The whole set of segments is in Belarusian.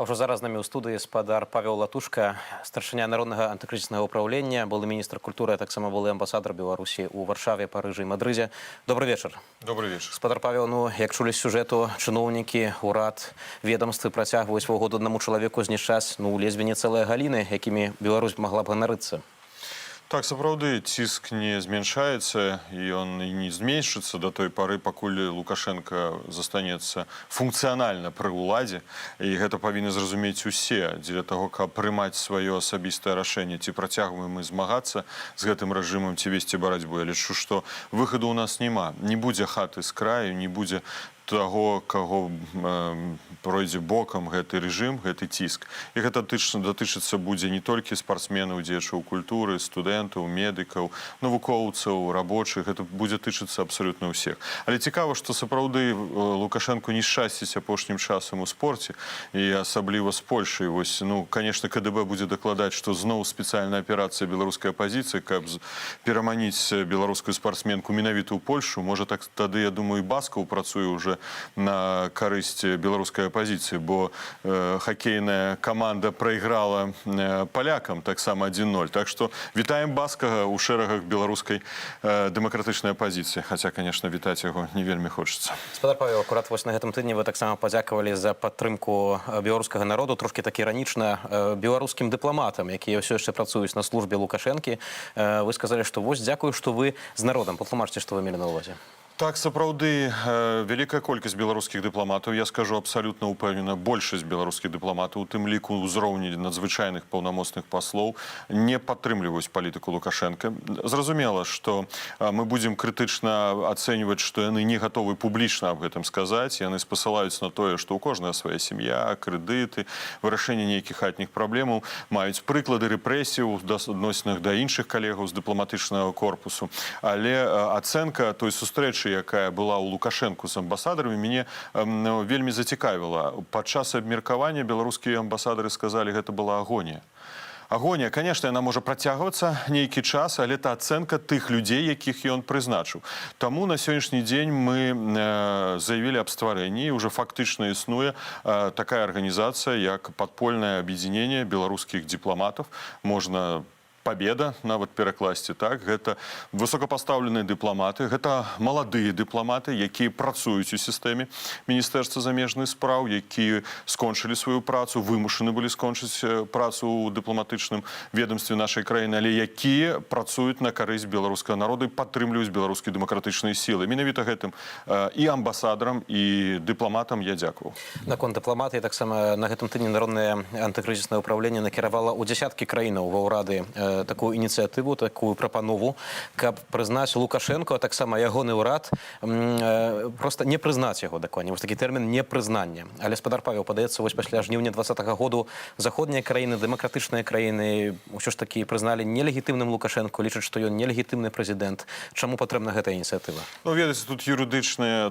Уже зараз з намі ў студыі спадар Павел Латушка, старшыня народнага антыкрызіснага ўправлення, былы міністр культуры, а таксама былы амбасадар Беларусі ў Варшаве, Парыжы і Мадрыдзе. Добрый вечар. Добрый вечар. Спадар Павел, як чулі з сюжэту, чыноўнікі, урад, ведомствы працягваюць свой год аднаму чалавеку знішчаць, ледзьве не цэлыя галіны, якімі Беларусь магла б ганарыцца. Так, сапраўды, ціск не зменшаецца, і ён і не зменшыцца да той пары, пакуль Лукашенко застанецца функцыянальна пры ўладзе. І гэта павінны зразумець усе, дзеля таго, каб прымаць сваё асабістае рашэнне, ці працягваем мы змагацца з гэтым рэжымам, ці весці барацьбу. Я лічу, што выхаду ў нас няма. Не будзе хаты з краю, не будзе таго, каго пройдзе бокам гэты рэжым, гэты ціск. І гэта датычыцца будзе не толькі спартсменаў, дзеячаў культуры, студэнтаў, медыкаў, навукоўцаў, рабочых. Гэта будзе тычыцца абсалютна ўсіх. Але цікава, што сапраўды Лукашенку не шчасціць апошнім часам у спорце, і асабліва з Польшай. Вось, конечно, КДБ будзе дакладаць, што зноў спецыяльная аперацыя беларускай апазіцыі, каб пераманіць беларускую спартсменку менавіта ў Польшу. Можа, так тады, я думаю, і Баскаў працуе ўжо на карысць беларускай апазіцыі, бо хакейная каманда прайграла палякам таксама 1-0. Так што вітаем Баскага ў шэрагах беларускай дэмакратычнай апазіцыі. Хаця, конечно, вітаць яго не вельмі хочацца. Спадар Павел, акурат вось на гэтым тыдні вы таксама падзякавалі за падтрымку беларускага народу, трошкі так іранічна, беларускім дыпламатам, якія ўсё яшчэ працуюць на службе Лукашэнкі. Вы сказалі, што вось дзякую, што вы з народам. Патлумачце, што вы мелі на ўвазе. Так, сапраўды, вялікая колькасць беларускіх дыпламатаў, я скажу абсалютна ўпэўнена, большасць беларускіх дыпламатаў, у тым ліку ўзроўні надзвычайных паўнамоцных паслоў, не падтрымліваюць палітыку Лукашенка. Зразумела, што мы будзем крытычна ацэньваць, што яны не гатовы публічна аб гэтым сказаць. Яны спасылаюць на тое, што ў кожная свая сям'я, крэдыты, вырашэнне нейкіх хатніх праблемаў, маюць прыклады рэпрэсій у адносінах да іншых калегаў з дыпламатычнага корпусу. Але ацэнка той сустрэчы, якая была ў Лукашенку з амбасадарамі, мяне вельмі зацікавіла. Падчас абмеркавання беларускія амбасадары сказалі, гэта была агонія. Агонія, конечно, яна можа працягвацца нейкі час, але это ацэнка тых людзей, якіх ён прызначыў. Таму на сённяшні дзень мы заявілі аб стварэнні, і ўжо фактычна існуе такая арганізацыя, як падпольнае аб'ядзіненне беларускіх дыпламатаў. Можна Победа, нават перакласці так. Гэта высокапастаўленыя дыпламаты, гэта маладыя дыпламаты, якія працуюць у сістэме Міністэрства замежных спраў, якія скончылі сваю працу, вымушаны былі скончыць працу ў дыпламатычным ведомстве нашай краіны, але якія працуюць на карысць беларускага народа і падтрымліваюць беларускія дэмакратычныя сілы. Менавіта гэтым і амбасадарам, і дыпламатам я дзякую. Наконт дыпламатыі, таксама на гэтым тыдні народнае антыкрызіснае ўправленне накіравала ў дзясяткі краінаў ва ўрады такую ініцыятыву, такую прапанову, каб прызнаць Лукашенко, а таксама ягоны ўрад, просто не прызнаць яго дакладней. Вось такі тэрмін непрызнання. Але спадар Павел, падаецца, вось пасля жніўня 2020 году заходнія краіны, дэмакратычныя краіны ўсё ж такі прызналі нелегітымным Лукашенко, лічаць, што ён нелегітымны прэзідэнт. Чаму патрэбна гэтая ініцыятыва? Ведаеце, тут юрыдычная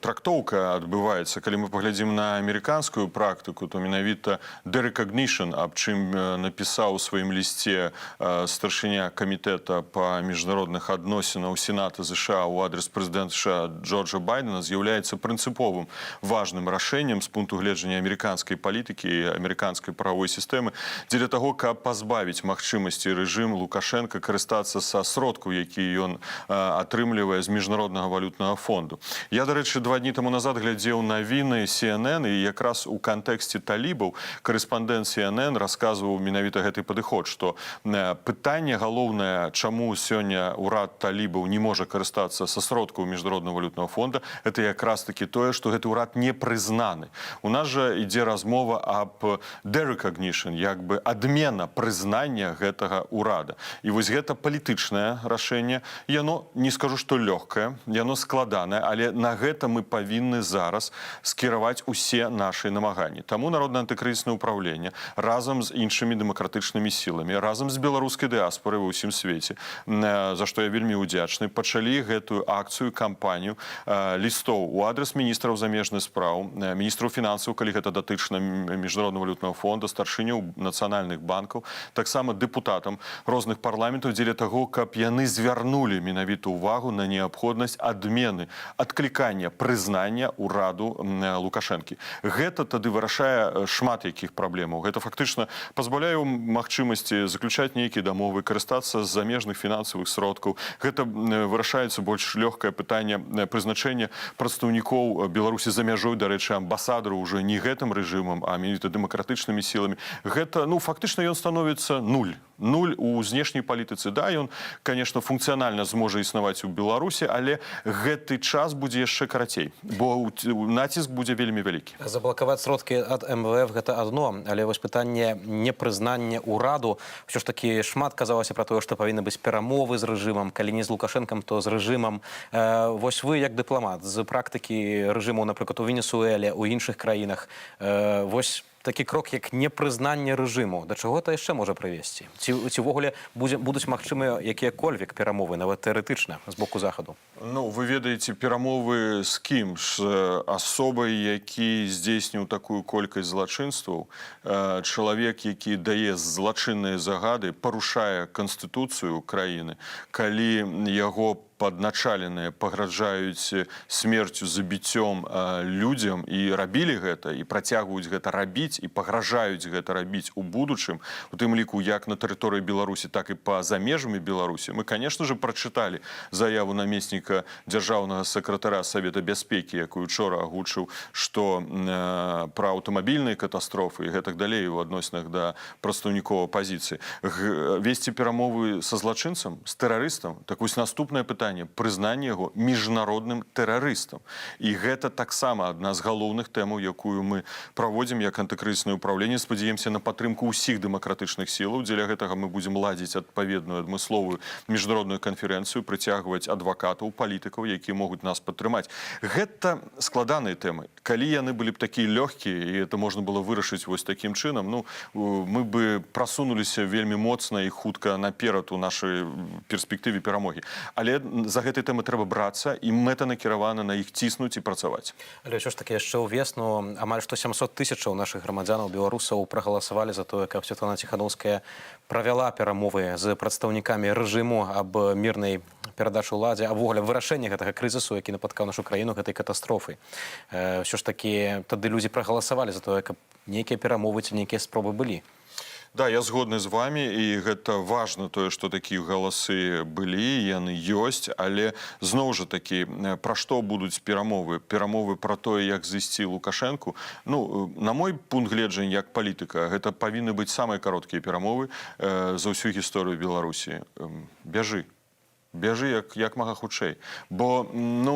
трактоўка адбываецца. Калі мы паглядзім на амерыканскую практыку, то менавіта derecognition, аб чым напісаў у сваім лісце старшыня камітэта па міжнародных адносінаў Сената ЗША ў адрес прэзідэнта США Джорджа Байдена, з'яўляецца прынцыповым важным рашэннем з пункту гледжання амерыканскай палітыкі і амерыканскай правовой сістэмы дзеля таго, каб пазбавіць магчымасці рэжым Лукашенка карыстацца са сродкаў, якія ён атрымлівае з міжнароднага валютнага фонду. Я, дарэчы, 2 дні таму назад глядзеў навіны CNN, і якраз у кантэксце талібаў корэспандэнт CNN расказваў менавіта гэты падыход, што пытанне галоўнае, чаму сёння ўрад талібаў не можа карыстацца са сродкаў міжнароднага валютнага фонда, это якраз таки тое, што гэты ўрад не прызнаны. У нас жа ідзе размова аб derecognition, як бы адмена прызнання гэтага ўрада. І вось гэта палітычнае рашэнне, яно, не скажу, што лёгкае, яно складанае, але на гэта мы павінны зараз скіраваць усе нашы намаганні. Таму Народнае антыкрызіснае ўправленне разам з іншымі дэмакратычнымі сіламі, разам разам з беларускай дыаспорай ва ўсім свеце, за што я вельмі ўдзячны, пачалі гэтую акцыю, кампанію лістоў у адрес міністраў замежных спраў, міністраў фінансаў, калі гэта датычна міжнароднага валютнага фонда, старшыняў нацыянальных банкаў, таксама дэпутатам розных парламентаў дзеля таго, каб яны звярнулі менавіта ўвагу на неабходнасць адмены, адклікання, прызнання ўраду Лукашэнкі. Гэта тады вырашае шмат якіх праблемаў. Гэта фактычна пазбаўляе магчымасці заключаць нейкія дамовы, карыстацца з замежных фінансавых сродкаў. Гэта вырашаецца больш лёгкае пытанне прызначэння прадстаўнікоў Беларусі за мяжой, дарэчы, амбасадару ўжо не гэтым рэжымам, а менавіта дэмакратычнымі сіламі. Гэта, фактычна ён становіцца нуль. Нуль у знешняй палітыцы. Да, ён, конечно, функцыянальна зможа існаваць у Беларусі, але гэты час будзе яшчэ карацей, бо націск будзе вельмі вялікі. Заблакаваць сродкі ад МВФ – гэта адно, але вось пытанне непрызнання ўраду. Ўсё ж такі шмат казалася пра тое, што павінны быць перамовы з рэжымам, калі не з Лукашэнкам, то з рэжымам. Вось вы, як дыпламат, з практыкі рэжыму, напрыклад, у Венесуэле, у іншых краінах, вось такі крок, як непрызнанне рэжыму, да чаго гэта яшчэ можа прывесці? Ці ўвогуле будуць магчымыя якія-кольвек перамовы, нават тэарэтычна, з боку Захаду? Вы ведаеце, перамовы з кім? З асобай, які здзейсніў такую колькасць злачынстваў, чалавек, які дае злачынныя загады, парушае канстытуцыю краіны, калі яго падначаленыя пагражаюць смерцю, забіццём людзям і рабілі гэта, і працягваюць гэта рабіць, і пагражаюць гэта рабіць у будучым, у тым ліку як на тэрыторыі Беларусі, так і па-за межамі Беларусі. Мы, конечно же, прачыталі заяву намесніка дзяржаўнага сакратара Савета бяспекі, якую учора агучыў, што пра аўтамабільныя катастрофы і гэтак далей у адносінах да прадстаўнікоў апазіцыі. Весці перамовы са злачынцам, з тэрарыстам, так вось наступнае пытанне, прызнанне яго міжнародным тэрарыстам. І гэта таксама адна з галоўных тэмаў, якую мы праводзім як антыкрызіснае ўпраўленне. Спадзяемся на падтрымку ўсіх дэмакратычных сілаў. Дзеля гэтага мы будзем ладзіць адпаведную адмысловую міжнародную канферэнцыю, прыцягваць адвакатаў, палітыкаў, якія могуць нас падтрымаць. Гэта складаныя тэмы. Калі яны былі б такія лёгкія, і это можна было вырашыць вось такім чынам, мы бы прасунуліся вельмі моцна і хутка наперад у нашай перспектыве перамогі. Але за гэтай тэмы трэба брацца, і мэта накіравана на іх ціснуць і працаваць. Але ўсё ж такі яшчэ ўвесну амаль што 700 тысячаў нашых грамадзянаў, беларусаў прагаласавалі за тое, каб Святлана Ціханаўская правяла перамовы з прадстаўнікамі рэжыму аб мірнай перадачы ўладзе, а ввогуле вырашэнне гэтага крызісу, які напаткаў нашу краіну гэтай катастрофы. Ўсё ж такі тады людзі прагаласавалі за тое, каб нейкія перамовы ці нейкія спробы былі. Да, я згодны з вами, і гэта важна тое, што такія галасы былі, яны ёсць, але зноў жа такі, пра што будуць перамовы? Перамовы пра тое, як зысці Лукашэнку. На мой пункт гледжання як палітыка, гэта павінны быць самыя кароткія перамовы за ўсю гісторыю Беларусі. Бяжы. Бяжы як мага хутчэй. Бо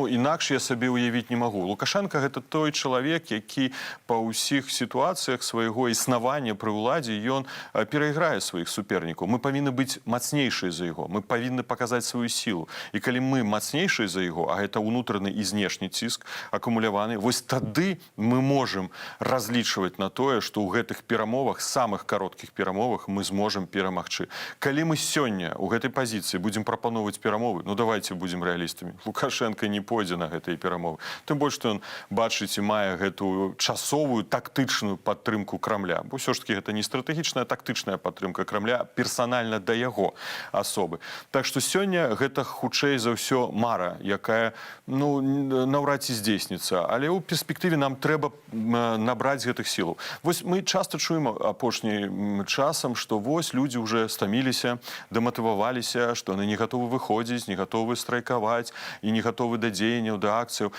інакш я сабе ўявіць не магу. Лукашенко – гэта той чалавек, які па ўсіх сітуацыях свайго існавання пры ўладзе ён перайграе сваіх супернікаў. Мы павінны быць мацнейшыя за яго. Мы павінны паказаць сваю сілу. І калі мы мацнейшыя за яго, а гэта ўнутраны і знешні ціск акумуляваны, вось тады мы можам разлічваць на тое, што ў гэтых перамовах, самых кароткіх перамовах мы зможам перамагчы. Калі мы сёння ў гэтай пазіцыі будзем прапановваць перамовы, давайте будзем рэалістамі. Лукашенко не пойдзе на гэтыя перамовы. Тым больш, што ён, бачыць, мае гэтую часовую тактычную падтрымку Крамля. Бо ўсё ж такі гэта не стратэгічная, а тактычная падтрымка Крамля персанальна да яго асобы. Так што сёння гэта хутчэй за ўсё мара, якая наўрад ці здзейсніцца. Але ў перспектыве нам трэба набраць гэтых сілаў. Вось мы часта чуем апошнім часам, што вось людзі ўжо стаміліся, дэматываваліся, што яны не гатовы выходзіць, не гатовы страйкаваць і не гатовы да дзеянняў, да акцыяў.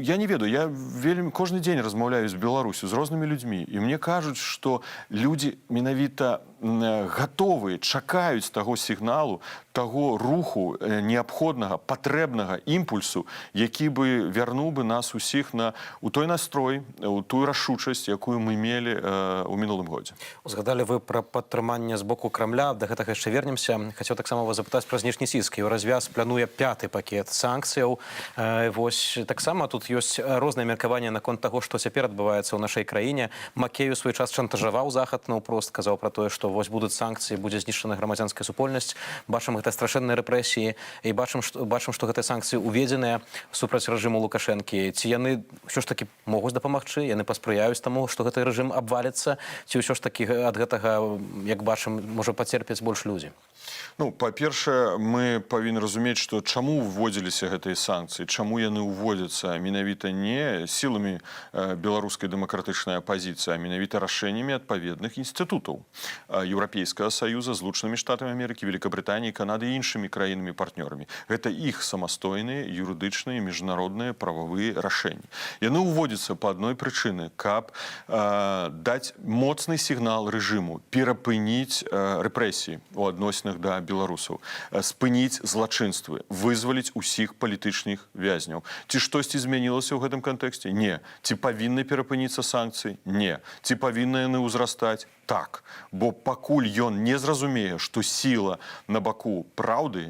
Я не ведаю, я кожны дзень размаўляю з Беларусю, з рознымі людзьмі, і мне кажуць, што людзі менавіта гатовыя, чакаюць таго сігналу, таго руху неабходнага, патрэбнага імпульсу, які бы вярнуў бы нас усіх у той настрой, у тую рашучасць, якую мы мелі ў мінулым годзе. Узгадалі вы пра падтрыманне з боку Крамля, да гэтага яшчэ вернемся. Хацеў таксама вас запытаць пра знешні ціск. Еўразвяз плануе 5-й пакет санкцыяў. Вось таксама тут ёсць розныя меркаванні наконт таго, што цяпер адбываецца ў нашай краіне. Макею свой час шантажаваў захад наўпрост, казаў пра тое, што вось будуць санкцыі, будзе знішчана грамадзянская супольнасць. Бачым гэта страшэнныя рэпрэсіі і бачым, што гэтыя санкцыі уведзеныя супраць рэжыму Лукашэнкі. Ці яны ўсё ж такі могуць дапамагчы, яны паспрыяюць таму, што гэты рэжым абваліцца, ці ўсё ж такі ад гэтага, як бачым, можа пацерпяць больш людзі? Ну, па-першае, мы павінны разумець, што чаму ўводзіліся гэтыя санкцыі, чаму яны ўводзяцца менавіта не сіламі беларускай дэмакратычнай апазіцыі, а менавіта рашэннямі адпаведных інстытутаў Еўрапейскага саюза, Злучанымі Штатамі Амерыкі, Великабрытаніі, Канады і іншымі краінамі-партнёрамі. Гэта іх самастойныя юрыдычныя міжнародныя прававыя рашэнні. Яны ўводзяцца па адной прычыны, каб даць моцны сігнал рэжыму, перапыніць рэпрэсіі у адносінах да беларусаў, спыніць злачынствы, вызваліць усіх палітычных вязняў. Ці штосьці змянілася ў гэтым кантэксце? Не. Ці павінны перапыніцца санкцыі? Не. Ці павінны яны ўзрастаць? Так. Бо пакуль ён не зразумее, што сіла на баку праўды,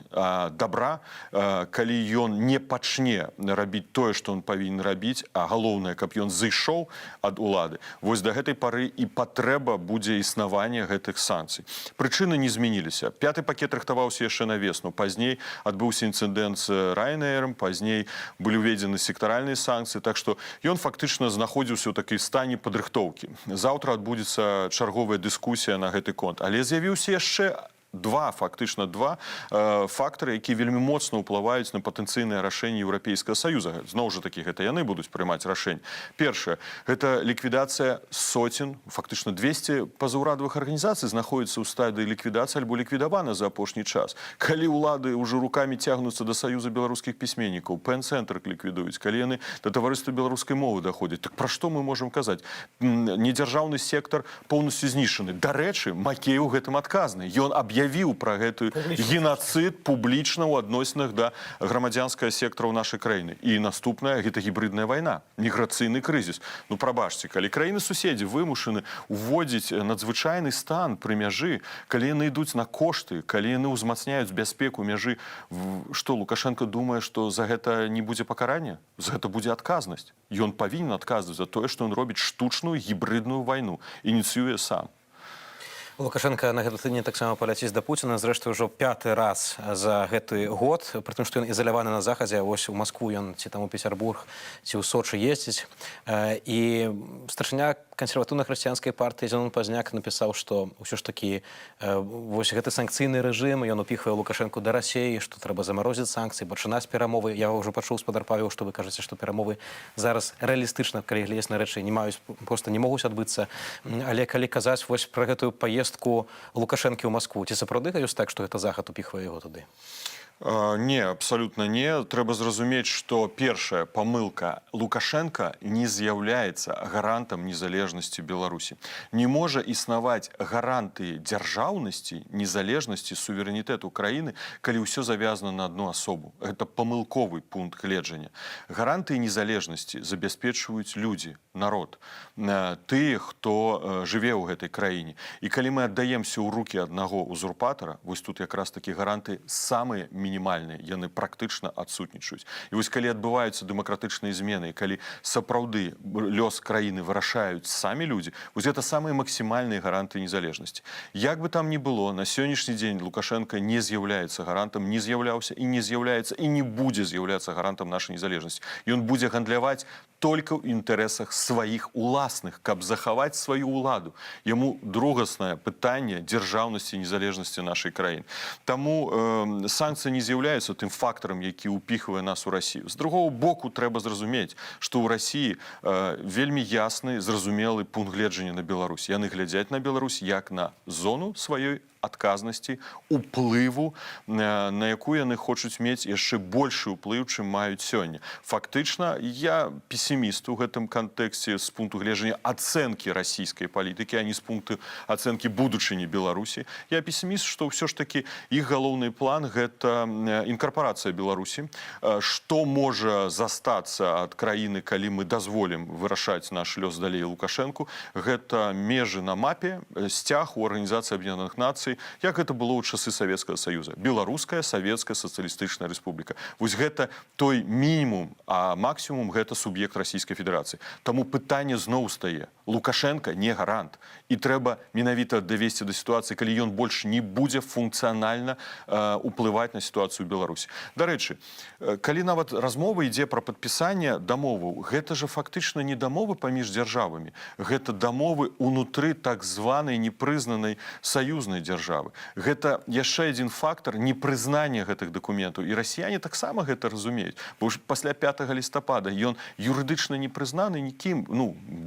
добра, калі ён не пачне рабіць тое, што ён павінен рабіць, а галоўнае, каб ён зышоў ад улады, вось да гэтай пары і патрэба будзе існавання гэтых санкцый. Прычыны не змяніліся. Пяты пакет рыхтаваўся яшчэ на весну. Пазней адбыўся інцыдэнт з Ryanair'ем, пазней былі ўведзены сектаральныя санкцыі, так што ён фактычна знаходзіўся ў такой стане падрыхтоўкі. Заўтра адбудзецца чарговая дыскусія на гэты конт. Але з'явіўся яшчэ фактычна два фактары, якія вельмі моцна ўплываюць на патэнцыйнае рашэнне Еўрапейскага саюза. Зноў жа такі, гэта яны будуць прымаць рашэнне. Першае, гэта ліквідацыя соцен, фактычна 200 пазаўрадавых арганізацый знаходзяцца ў стадыі ліквідацыі альбо ліквідаваны за апошні час. Калі ўлады ўжо рукамі цягнуцца да Саюза беларускіх пісьменнікаў, Пен-цэнтр ліквідуюць, калі яны да таварыства беларускай мовы даходзяць, так пра што мы можам казаць? Недзяржаўны сектар поўнасцю знішчаны. Дарэчы, Макееў гэтым адказны. Ён аб'явіў пра гэтую генацыд публічна ў адносінах да грамадзянскага сектара ў нашай краіны. І наступная, гэта гібридная вайна, міграцыйны крызіс. Ну, прабачце, калі краіны-суседзі вымушаны уводзіць надзвычайны стан пры мяжы, калі яны ідуць на кошты, калі яны ўзмацняюць бяспеку мяжы, што Лукашенко думае, што за гэта не будзе пакарання? За гэта будзе адказнасць. Ён павінен адказваць за тое, што ён робіць штучную гібридную вайну, ініцыюе сам. Лукашенко на гэты тыдзень таксама паляціць да Пуціна, зрэшты, ўжо 5-й раз за гэты год, пры тым, што ён ізаляваны на захадзе, вось у Маскву ён ці там у Пецярбург, ці ў Сочы ездзіць. І старшыня кансерватыўна-хрысціянскай партыі Зенон Пазняк напісаў, што ўсё ж такі вось гэты санкцыйны рэжым, ён упіхвае Лукашэнку да Расіі, што трэба замарозіць санкцыі, пачынаць перамовы. Я ўжо пачуў, спадар Павел, што вы кажаце, што перамовы зараз рэалістычна, калі глядзець на рэчы, проста не могуць адбыцца. Але калі казаць вось пра гэтую паездку Лукашэнкі ў Маскву, ці сапраўды ёсць так, што гэта захад упіхвае яго туды? Не, абсолютно не. Трэба зразумець, што першая памылка: Лукашенко не з'яўляецца гарантам незалежнасці Беларусі. Не можа існаваць гарантыі дзяржаўнасці, незалежнасці, суверэнітэту краіны, калі ўсё завязана на адну асобу. Гэта памылковы пункт гледжання. Гарантыі незалежнасці забяспечваюць людзі, народ, тыя, хто жыве ў гэтай краіне. І калі мы аддаемся ў рукі аднаго узурпатара, вось тут якраз такі гаранты самыя мінімальныя, яны практычна адсутнічаюць. І вось калі адбываюцца дэмакратычныя змены, калі сапраўды лёс краіны вырашаюць самі людзі, вось гэта самыя максімальныя гаранты незалежнасці. Як бы там ні было, на сённяшні дзень Лукашенко не з'яўляецца гарантам, не з'яўляўся і не з'яўляецца і не будзе з'яўляцца гарантам нашай незалежнасці. Ён будзе гандляваць толькі ў інтарэсах сваіх уласных, каб захаваць сваю ўладу. Яму другаснае пытанне дзяржаўнасці і незалежнасці нашай краіны. Таму санкцыі не з'яўляюцца тым фактарам, які ўпіхвае нас у Расію. З другого боку, трэба зразумець, што ў Расіі вельмі ясны, зразумелы пункт гледжання на Беларусь. Яны глядзяць на Беларусь як на зону сваёй адказнасці, уплыву, на якую яны хочуць мець яшчэ большы ўплыў, чым маюць сёння. Фактычна, я песіміст у гэтым кантэксце з пункту гледжання ацэнкі расійскай палітыкі, а не з пункту ацэнкі будучыні Беларусі. Я песіміст, што ўсё ж такі іх галоўны план — гэта інкарпорацыя Беларусі. Што можа застацца ад краіны, калі мы дазволім вырашаць наш лёс далей Лукашэнку? Гэта межы на мапе, сцяг у Арганізацыі Аб'яднаных Нацый, як гэта было ў часы Савецкага Саюза. Беларуская Савецкая Сацыялістычная Рэспубліка. Вось гэта той мінімум, а максімум гэта суб'ект Расійскай Федэрацыі. Таму пытанне зноў стае. Лукашенко не гарант. І трэба менавіта давесці да сітуацыі, калі ён больш не будзе функцыянальна уплываць на сітуацыю ў Беларусі. Дарэчы, калі нават размова ідзе пра падпісанне дамоваў, гэта же фактычна не дамовы паміж дзяржавамі. Гэта дамовы ўнутры так званай непрызнанай саюзнай дзяржавы. Гэта яшчэ адзін фактар непрызнання гэтых дакументаў. І расіяне таксама гэта разумеюць. Бо ж пасля 5 лістапада ён юрыдычна не прызнаны нікім,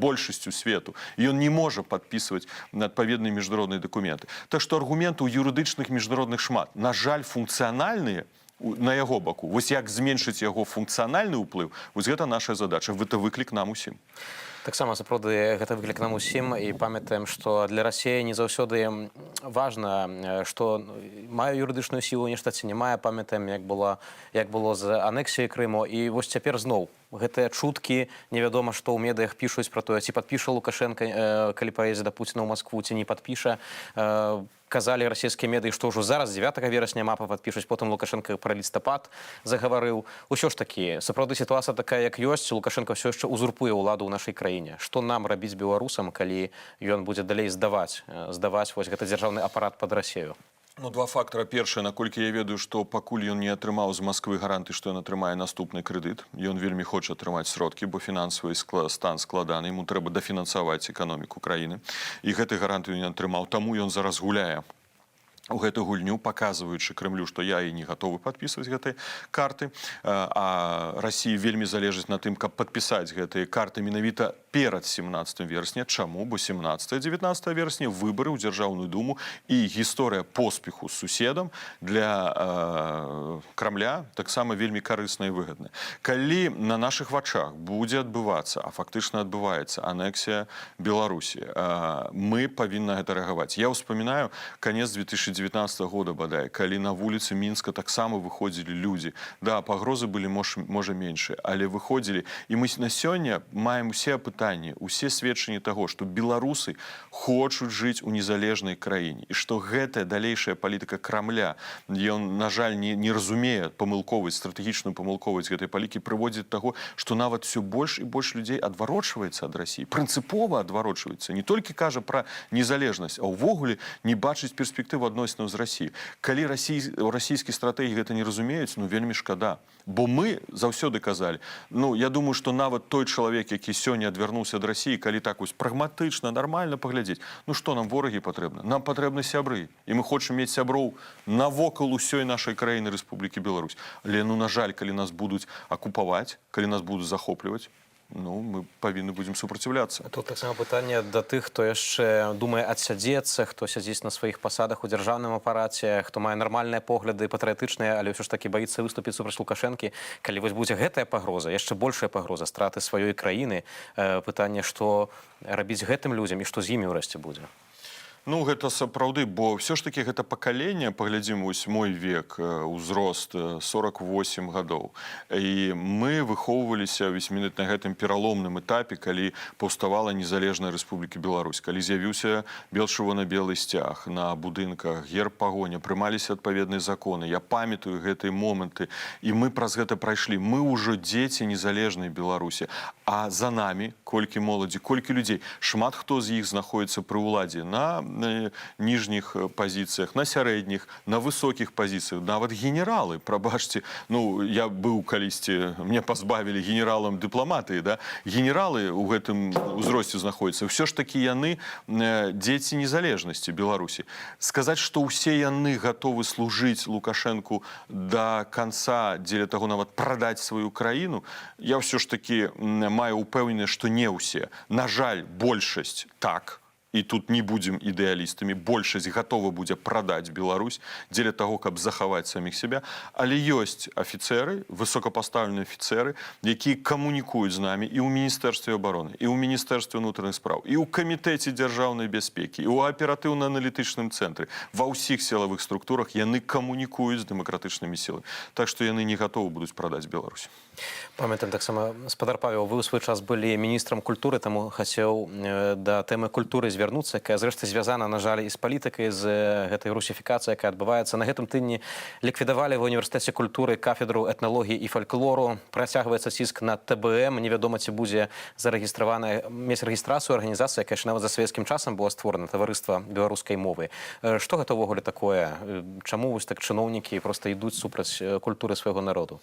большасцю свету. І ён не можа падпісваць адпаведныя міжнародныя дакументы. Так што аргументаў юрыдычных міжнародных шмат. На жаль, функцыянальныя на яго баку. Вось як зменшыць яго функцыянальны ўплыў, вось гэта наша задача. Гэта выклік нам усім. Таксама сапраўды гэта выклік нам усім і памятаем, што для Расіі не заўсёды важна, што мае юрыдычную сілу нешта ці не мае. Памятаем, як было з анексіяй Крыму. І вось цяпер зноў гэтыя чуткі, невядома, што ў медыях пішуць пра тое, ці падпіша Лукашенко, калі паедзе да Пуціна ў Маскву, ці не падпіша. Казалі расійскія медыі, што ўжо зараз 9 верасня мапа падпішуць, потым Лукашенко пра лістапад загаварыў. Усё ж такі, сапраўды сітуацыя такая, як ёсць, Лукашенко ўсё яшчэ узурпуе ўладу ў нашай краіне. Што нам рабіць беларусам, калі ён будзе далей здаваць вось гэты дзяржаўны апарат пад Расію? Два фактара. Першае, наколькі я ведаю, што пакуль ён не атрымаў з Масквы гаранты, што ён атрымае наступны крэдыт. Ён вельмі хоча атрымаць сродкі, бо фінансавы стан складаны. Яму трэба дафінансаваць эканоміку краіны. І гэты гаранты ён не атрымаў. Таму ён зараз гуляе у гэту гульню, паказваючы Крымлю, што я і не гатовы падпісваць гэтыя карты. А Расіі вельмі залежыць на тым, каб падпісаць гэтыя карты менавіта перад 17 верасня. Чаму? Бо 17-19 верасня выбары ў Дзяржаўную Думу і гісторыя поспеху з суседам для Крамля таксама вельмі карысная і выгадная. Калі на нашых вачах будзе адбывацца, а фактычна адбываецца анексія Беларусі, мы павінны гэта рэагаваць. Я ўспамінаю канец 2019 года, бадай, калі на вуліцы Мінска таксама выходзілі людзі. Да, пагрозы былі, можа, меншыя, але выходзілі. І мы на сёння маем усе апытанні, усе сведчанні таго, што беларусы хочуць жыць у незалежнай краіне. І што гэтая далейшая палітыка Крамля, ён, на жаль, не разумее памылковасць, стратэгічную памылковасць гэтай палітыкі, прыводзіць да таго, што нават все больш і больш людзей адварочваецца ад Расіі. Прынцыпова адварочваецца. Не толькі кажа пра незалежнасць, а ўвогуле не бачыць перспектыву адносінаў з Расіяй. Калі расійскія стратэгіі гэта не разумеюць, вельмі шкада. Бо мы заўсёды казалі, я думаю, што нават той чалавек, які сёння адвярнуўся ад Расіі, калі так вось прагматычна, нармальна паглядзець, што нам ворагі патрэбны? Нам патрэбны сябры. І мы хочам мець сяброў навокал усёй нашай краіны Рэспублікі Беларусь. Але, на жаль, калі нас будуць акупаваць, калі нас будуць захопліваць, мы павінны будзем супраціўляцца. Тут таксама пытанне да тых, хто яшчэ думае адсядзецца, хто сядзіць на сваіх пасадах у дзяржаўным апараце, хто мае нармальныя погляды, патрыятычныя, але ўсё ж такі баіцца выступіць супраць Лукашэнкі. Калі вось будзе гэтая пагроза, яшчэ большая пагроза страты сваёй краіны, пытанне, што рабіць гэтым людзям і што з імі ўрэшце будзе? Гэта сапраўды, бо ўсё ж такі гэта пакаленне, паглядзім, вось мой век, узрост 48 гадоў. І мы выхоўваліся на гэтым пераломным этапе, калі паўставала незалежная Рэспубліка Беларусь, калі з'явіўся бел-чырвона-белы сцяг на будынках, герб пагоня, прымаліся адпаведныя законы. Я памятаю гэтыя моманты, і мы праз гэта прайшлі. Мы ўжо дзеці незалежнай Беларусі. А за намі колькі моладзі, колькі людзей. Шмат хто з іх знаходіцца пры ўладзе на ніжніх пазіцыях, на сярэдніх, на высокіх пазіцыях. Нават генералы, прабачце, я быў калісьці, мне пазбавілі генералам дыпламатыі, да? Генералы ў гэтым узросце знаходзяцца. Ўсё ж такі яны дзеці незалежнасці Беларусі. Сказаць, што ўсе яны гатовы служыць Лукашэнку да канца, дзеля таго нават прадаць сваю краіну, я ўсё ж такі маю ўпэўненасць, што не ўсе. На жаль, большасць так, і тут не будем ідэалістамі, большасць гатова будзе прадаць Беларусь дзеля таго, каб захаваць саміх сябе, але ёсць афіцеры, высокапастаўленыя афіцеры, якія камунікуюць з намі і ў Міністэрстве абароны, і ў Міністэрстве ўнутраных спраў, і ў камітэце дзяржаўнай бяспекі, і ў аператыўна-аналітычным цэнтры. Ва ўсіх сілавых структурах яны камунікуюць з дэмакратычнымі сіламі. Так што яны не гатовы будуць прадаць Беларусь. Памятаем таксама, спадар Павел, вы ў свой час былі міністрам культуры, таму хацеў да тэмы культуры звярнуцца, якая зрэшты звязана, на жаль, і з палітыкай, з гэтай русіфікацыяй, якая адбываецца. На гэтым тыдні ліквідавалі ва універсітэце культуры кафедру этналогіі і фальклору. Працягваецца ціск на ТБМ. Невядома, ці будзе зарэгістраваная мець рэгістрацыю арганізацыя, якая яшчэ нават за савецкім часам была створана, таварыства беларускай мовы. Што гэта ўвогуле такое? Чаму вось так чыноўнікі проста ідуць супраць культуры свайго народу?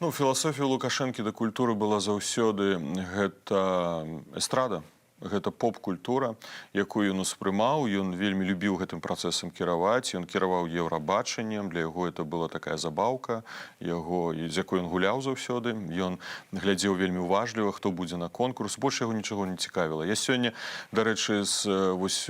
Ну, філасофія Лукашэнкі да культуры была заўсёды гэта эстрада, гэта поп-культура, якую ён успрымаў, ён вельмі любіў гэтым працэсам кіраваць, ён кіраваў еўрабачаннем, для яго это была такая забаўка, з якой ён гуляў заўсёды, ён глядзеў вельмі уважліва, хто будзе на конкурс, больш яго нічого не цікавіла. Я сёння, дарэчы,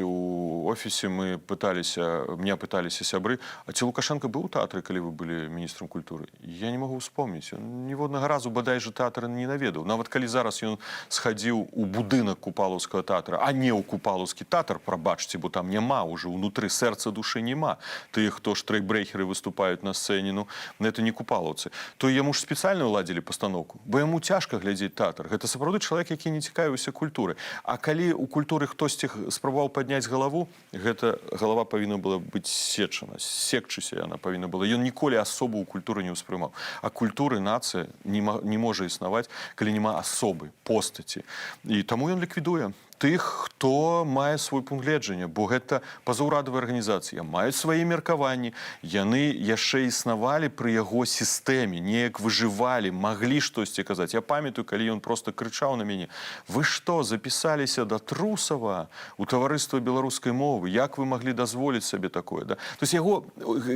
у офісе меня пыталіся сябры, а ці Лукашенко быў у тэатры, калі вы былі міністрам культуры? Я не магу успомніць, ён ніводнага разу, бадай жа, тэатр не наведаў. Нават калі зараз ён схадзіў у будынак Купалаўскага тэатра, а не ў Купалаўскі тэатр, прабачце, бо там няма ўжо, унутры сэрца душы няма. Тыя, хто штрейкбрэхеры выступаюць на сцэне, ну, это не купалаўцы. То яму ж спецыяльна ўладзілі пастаноўку, бо яму цяжка глядзець тэатр. Гэта сапраўды чалавек, які не цікавіўся культуры. А калі ў культуры хтосьці спрабаваў падняць галаву, гэта галава павінна была быць сечана, секчыся яна павінна была. Ён ніколі асобу ў культуры не ўспрымаў. А культуры нацыя не можа існаваць, калі няма асобы, постаці. І таму ён ліквідуе тых, хто мае свой пункт гледжання, бо гэта пазаўрадавыя арганізацыі, маюць свае меркаванні, яны яшчэ існавалі пры яго сістэме, неяк выжывалі, маглі штосьці казаць. Я памятаю, калі ён проста крычаў на мяне: «Вы што, запісаліся да Трусава у таварыства беларускай мовы? Як вы маглі дазволіць сабе такое?» Да? То есть яго,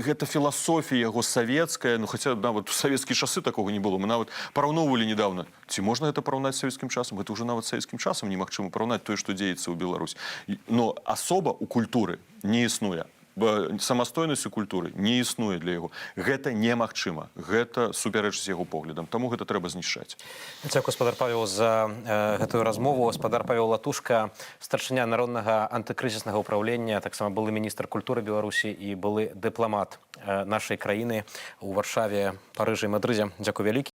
гэта філасофія яго савецкая, ну хаця нават у савецкія часы такога не было. Мы нават параўноўвалі недавно. Ці можна гэта параўнаць з савецкім часам? Гэта ўжо нават з савецкім часам немагчыма параўнаць тое, што дзеецца ў Беларусь. Но асоба ў культуры не існуе. Самастойнасць у культуры не існуе для яго. Гэта немагчыма. Гэта супярэчыць яго поглядам. Таму гэта трэба знішчаць. Дзякуй, спадар Павел, за гэтую размову. Спадар Павел Латушка, старшыня народнага антыкрызіснага ўпраўлення, таксама былы міністр культуры Беларусі і былы дыпламат нашай краіны у Варшаве, Парыжы і Мадрыдзе. Дзякуй вялікі.